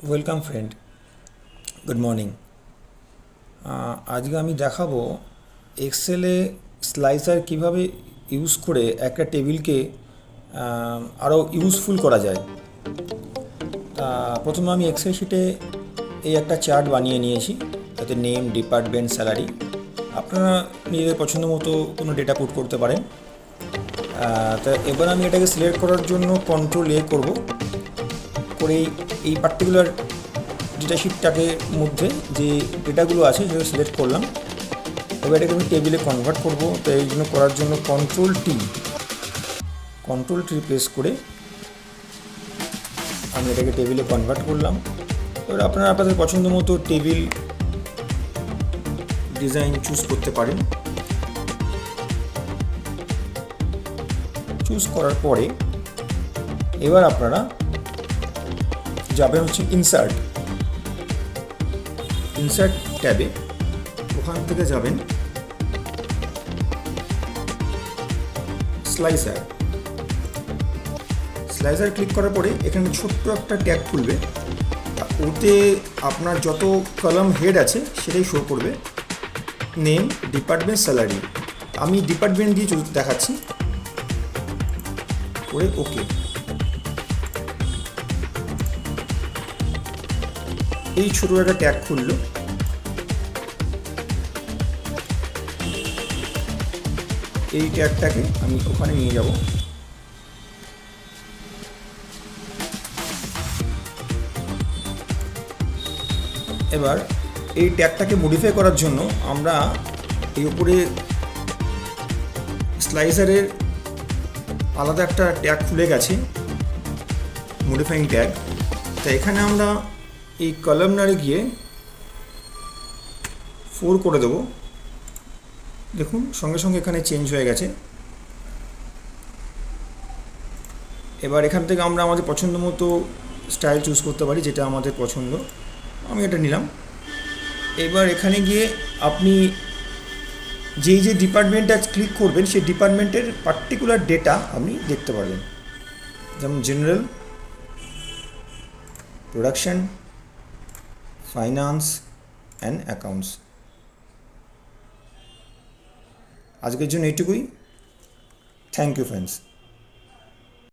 Welcome friend, good morning. আজকে আমি দেখাবো এক্সেলে স্লাইসার কিভাবে ইউজ করে একটা টেবিলকে আরও ইউজফুল করা যায়। প্রথমে আমি এক্সেল শিটে এই একটা চার্ট বানিয়ে নিয়েছি, তাতে নেম, ডিপার্টমেন্ট, স্যালারি। আপনারা নিজেদের পছন্দ মতো কোনো ডেটা পুট করতে পারেন। তা এবার আমি এটাকে সিলেক্ট করার জন্য কন্ট্রোল করব, করে এই পার্টিকুলার ডেটা শিটটাকে মধ্যে যে ডেটাগুলো আছে সেগুলো সিলেক্ট করলাম। এবার এটাকে আমি টেবিলে কনভার্ট করব। তো এই জন্য করার জন্য কন্ট্রোল টি প্রেস করে আমি এটাকে টেবিলে কনভার্ট করলাম। এবার আপনারা আপনাদের পছন্দ মতো টেবিল ডিজাইন চুজ করতে পারেন। চুজ করার পরে এবার আপনারা যাবেন হচ্ছে ইনসার্ট ট্যাবে। ওখান থেকে যাবেন স্লাইসার ক্লিক করার পরে এখানে ছোট্ট একটা ট্যাগ খুলবে। ওতে আপনার যত কলাম হেড আছে সেটাই শো করবে, নেম, ডিপার্টমেন্ট, স্যালারি। আমি ডিপার্টমেন্ট দিয়ে দেখাচ্ছি, করে ওকে। এই ছোটো একটা ট্যাগ খুললো। এই ট্যাগটাকে আমি ওখানে নিয়ে যাব। এবার এই ট্যাগটাকে মডিফাই করার জন্য আমরা এই উপরে স্লাইসারের আলাদা একটা ট্যাগ খুলে গেছে, মডিফাইং ট্যাগ। তা এখানে আমরা এই কলামনারে গিয়ে 4 করে দেবো। দেখুন সঙ্গে সঙ্গে এখানে চেঞ্জ হয়ে গেছে। এবার এখান থেকে আমরা আমাদের পছন্দ মতো স্টাইল চুজ করতে পারি, যেটা আমাদের পছন্দ। আমি এটা নিলাম। এবার এখানে গিয়ে আপনি যেই যে ডিপার্টমেন্টটা ক্লিক করবেন সেই ডিপার্টমেন্টের পার্টিকুলার ডেটা আপনি দেখতে পারবেন, যেমন general, production, finance and accounts. আজকের জন্য এইটুকুই। Thank you friends.